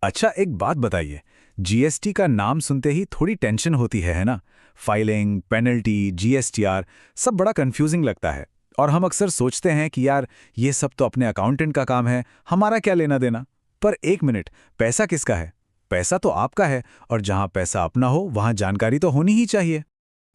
अच्छा, एक बात बताइए। जीएसटी का नाम सुनते ही थोड़ी टेंशन होती है ना? फाइलिंग, पेनल्टी, जीएसटीआर, सब बड़ा कंफ्यूजिंग लगता है। और हम अक्सर सोचते हैं कि यार, ये सब तो अपने अकाउंटेंट का काम है, हमारा क्या लेना देना। पर एक मिनट, पैसा किसका है? पैसा तो आपका है, और जहां पैसा अपना हो वहां जानकारी तो होनी ही चाहिए।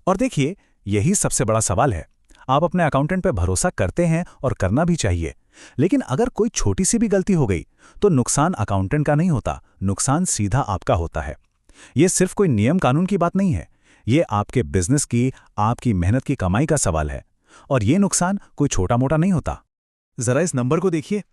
और देखिए, यही सबसे बड़ा सवाल है। आप अपने अकाउंटेंट पे भरोसा करते हैं और करना भी चाहिए, लेकिन अगर कोई छोटी सी भी गलती हो गई तो नुकसान अकाउंटेंट का नहीं होता, नुकसान सीधा आपका होता है। ये सिर्फ कोई नियम कानून की बात नहीं है, ये आपके बिजनेस की, आपकी मेहनत की कमाई का सवाल है। और ये नुकसान कोई छोटा मोटा नहीं होता। जरा इस नंबर को देखिए,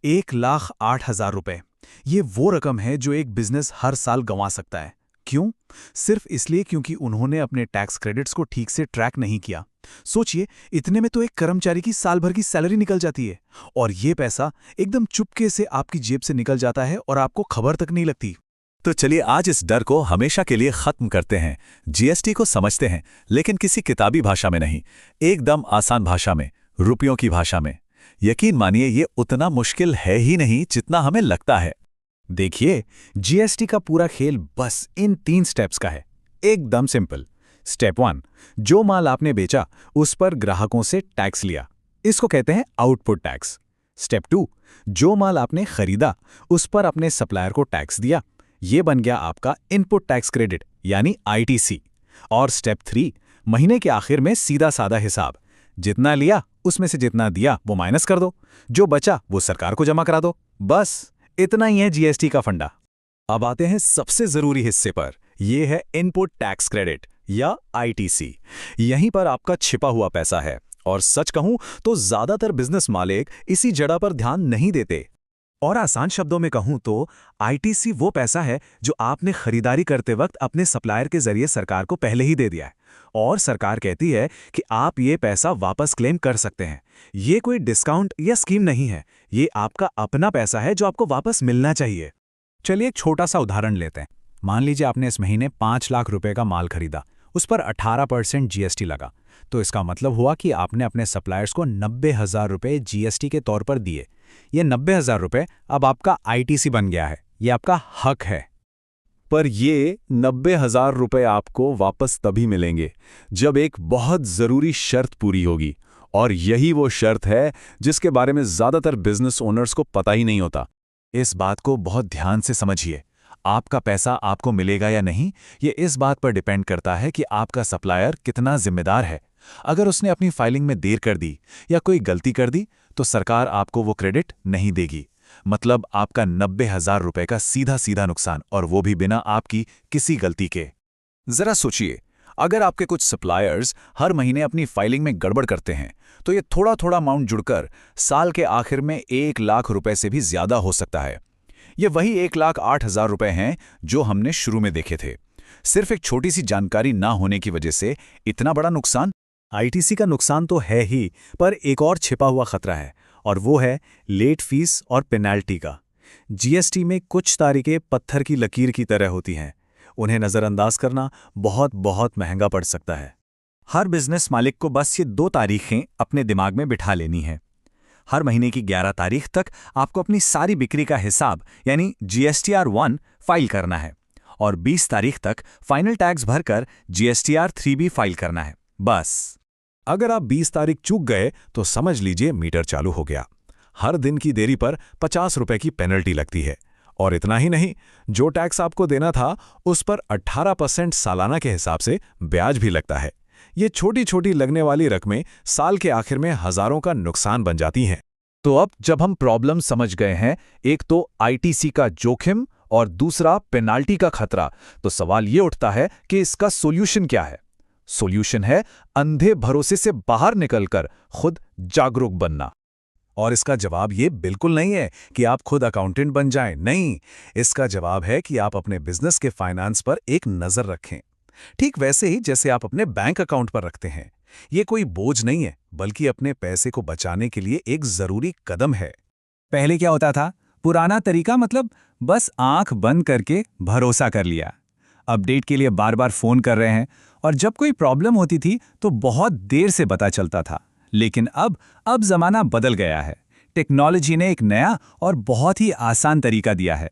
1,08,000 रुपए। ये वो रकम है जो एक बिजनेस हर साल गंवा सकता है। क्यों? सिर्फ इसलिए क्योंकि उन्होंने अपने टैक्स क्रेडिट्स को ठीक से ट्रैक नहीं किया। सोचिए, इतने में तो एक कर्मचारी की साल भर की सैलरी निकल जाती है, और ये पैसा एकदम चुपके से आपकी जेब से निकल जाता है और आपको खबर तक नहीं लगती। तो चलिए आज इस डर को हमेशा के लिए खत्म करते हैं। जीएसटी को समझते हैं, लेकिन किसी किताबी भाषा में नहीं, एकदम आसान भाषा में, रुपयों की भाषा में। यकीन मानिए, ये उतना मुश्किल है ही नहीं जितना हमें लगता है। देखिए, जीएसटी का पूरा खेल बस इन 3 स्टेप्स का है। एकदम सिंपल। स्टेप 1, जो माल आपने बेचा उस पर ग्राहकों से टैक्स लिया, इसको कहते हैं आउटपुट टैक्स। स्टेप 2, जो माल आपने खरीदा उस पर अपने सप्लायर को टैक्स दिया, ये बन गया आपका इनपुट टैक्स क्रेडिट यानी आईटीसी। और स्टेप 3, महीने के आखिर में सीधा साधा हिसाब, जितना लिया उसमें से जितना दिया वो माइनस कर दो, जो बचा वो सरकार को जमा करा दो। बस इतना ही है जीएसटी का फंडा। अब आते हैं सबसे जरूरी हिस्से पर, यह है इनपुट टैक्स क्रेडिट या आईटीसी। यहीं पर आपका छिपा हुआ पैसा है, और सच कहूं तो ज्यादातर बिजनेस मालिक इसी जगह पर ध्यान नहीं देते। और आसान शब्दों में कहूं तो आईटीसी वो पैसा है जो आपने खरीदारी करते वक्त अपने सप्लायर के जरिए सरकार को पहले ही दे दिया है, और सरकार कहती है कि आप ये पैसा वापस क्लेम कर सकते हैं। ये कोई डिस्काउंट या स्कीम नहीं है, ये आपका अपना पैसा है जो आपको वापस मिलना चाहिए। चलिए एक छोटा सा उदाहरण लेते हैं। मान लीजिए आपने इस महीने 5 लाख रुपए का माल खरीदा, उस पर 18% जीएसटी लगा। तो इसका मतलब हुआ कि आपने अपने सप्लायर्स को 90,000 रुपए जीएसटी के तौर पर दिए। ये 90,000 रुपए अब आपका आईटीसी बन गया है, ये आपका हक है। पर ये 90,000 रुपए आपको वापस तभी मिलेंगे जब एक बहुत जरूरी शर्त पूरी होगी, और यही वो शर्त है जिसके बारे में ज्यादातर बिजनेस ओनर्स को पता ही नहीं होता। इस बात को बहुत ध्यान से समझिए। आपका पैसा आपको मिलेगा या नहीं, ये इस बात पर डिपेंड करता है कि आपका सप्लायर कितना जिम्मेदार है। अगर उसने अपनी फाइलिंग में देर कर दी या कोई गलती कर दी तो सरकार आपको वो क्रेडिट नहीं देगी। मतलब आपका 90,000 रुपए का सीधा सीधा नुकसान, और वो भी बिना आपकी किसी गलती के। जरा सोचिए, अगर आपके कुछ सप्लायर्स हर महीने अपनी फाइलिंग में गड़बड़ करते हैं तो ये थोड़ा थोड़ा अमाउंट जुड़कर साल के आखिर में 1,00,000 रुपए से भी ज्यादा हो सकता है। ये वही 1,08,000 रुपए हैं जो हमने शुरू में देखे थे। सिर्फ एक छोटी सी जानकारी ना होने की वजह से इतना बड़ा नुकसान। आईटीसी का नुकसान तो है ही, पर एक और छिपा हुआ खतरा है, और वो है लेट फीस और पेनाल्टी का। जीएसटी में कुछ तारीखें पत्थर की लकीर की तरह होती हैं, उन्हें नज़रअंदाज करना बहुत बहुत महंगा पड़ सकता है। हर बिजनेस मालिक को बस ये 2 तारीखें अपने दिमाग में बिठा लेनी है। हर महीने की 11 तारीख तक आपको अपनी सारी बिक्री का हिसाब यानी जीएसटीआर 1 फाइल करना है, और 20 तारीख तक फाइनल टैक्स भरकर जीएसटीआर 3 भी फाइल करना है। बस अगर आप 20 तारीख चूक गए तो समझ लीजिए मीटर चालू हो गया। हर दिन की देरी पर 50 रुपए की पेनल्टी लगती है। और इतना ही नहीं, जो टैक्स आपको देना था उस पर 18% सालाना के हिसाब से ब्याज भी लगता है। ये छोटी छोटी लगने वाली रकमें साल के आखिर में हजारों का नुकसान बन जाती हैं। तो अब जब हम प्रॉब्लम समझ गए हैं, एक तो आईटीसी का जोखिम और दूसरा पेनाल्टी का खतरा, तो सवाल ये उठता है कि इसका सॉल्यूशन क्या है। सॉल्यूशन है अंधे भरोसे से बाहर निकलकर खुद जागरूक बनना। और इसका जवाब ये बिल्कुल नहीं है कि आप खुद अकाउंटेंट बन जाएं। नहीं, इसका जवाब है कि आप अपने बिजनेस के फाइनेंस पर एक नजर रखें, ठीक वैसे ही जैसे आप अपने बैंक अकाउंट पर रखते हैं। ये कोई बोझ नहीं है, बल्कि अपने पैसे को बचाने के लिए एक जरूरी कदम है। पहले क्या होता था? पुराना तरीका, मतलब बस आंख बंद करके भरोसा कर लिया। अपडेट के लिए बार बार फोन कर रहे हैं, और जब कोई प्रॉब्लम होती थी तो बहुत देर से पता चलता था। लेकिन अब जमाना बदल गया है। टेक्नोलॉजी ने एक नया और बहुत ही आसान तरीका दिया है।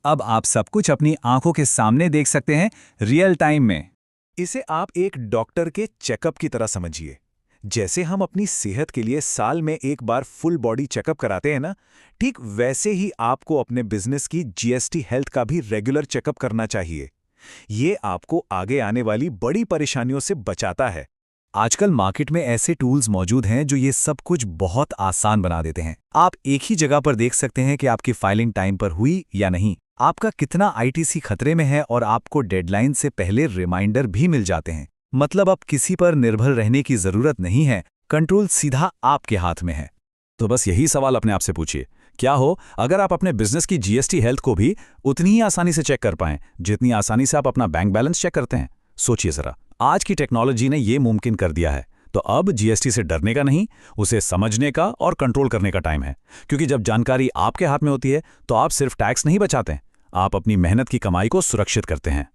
अब आप सब कुछ अपनी आंखों के सामने देख सकते हैं, रियल टाइम में। इसे आप एक डॉक्टर के चेकअप की तरह समझिए। जैसे हम अपनी सेहत के लिए साल में एक बार फुल बॉडी चेकअप कराते हैं ना, ठीक वैसे ही आपको अपने बिजनेस की जीएसटी हेल्थ का भी रेगुलर चेकअप करना चाहिए। ये आपको आगे आने वाली बड़ी परेशानियों से बचाता है। आजकल मार्केट में ऐसे टूल्स मौजूद हैं जो ये सब कुछ बहुत आसान बना देते हैं। आप एक ही जगह पर देख सकते हैं कि आपकी फाइलिंग टाइम पर हुई या नहीं, आपका कितना आईटीसी खतरे में है, और आपको डेडलाइन से पहले रिमाइंडर भी मिल जाते हैं। मतलब अब किसी पर निर्भर रहने की जरूरत नहीं है, कंट्रोल सीधा आपके हाथ में है। तो बस यही सवाल अपने आप से पूछिए, क्या हो अगर आप अपने बिजनेस की जीएसटी हेल्थ को भी उतनी ही आसानी से चेक कर पाएं जितनी आसानी से आप अपना बैंक बैलेंस चेक करते हैं? सोचिए जरा, आज की टेक्नोलॉजी ने ये मुमकिन कर दिया है। तो अब जीएसटी से डरने का नहीं, उसे समझने का और कंट्रोल करने का टाइम है। क्योंकि जब जानकारी आपके हाथ में होती है तो आप सिर्फ टैक्स नहीं बचाते, आप अपनी मेहनत की कमाई को सुरक्षित करते हैं।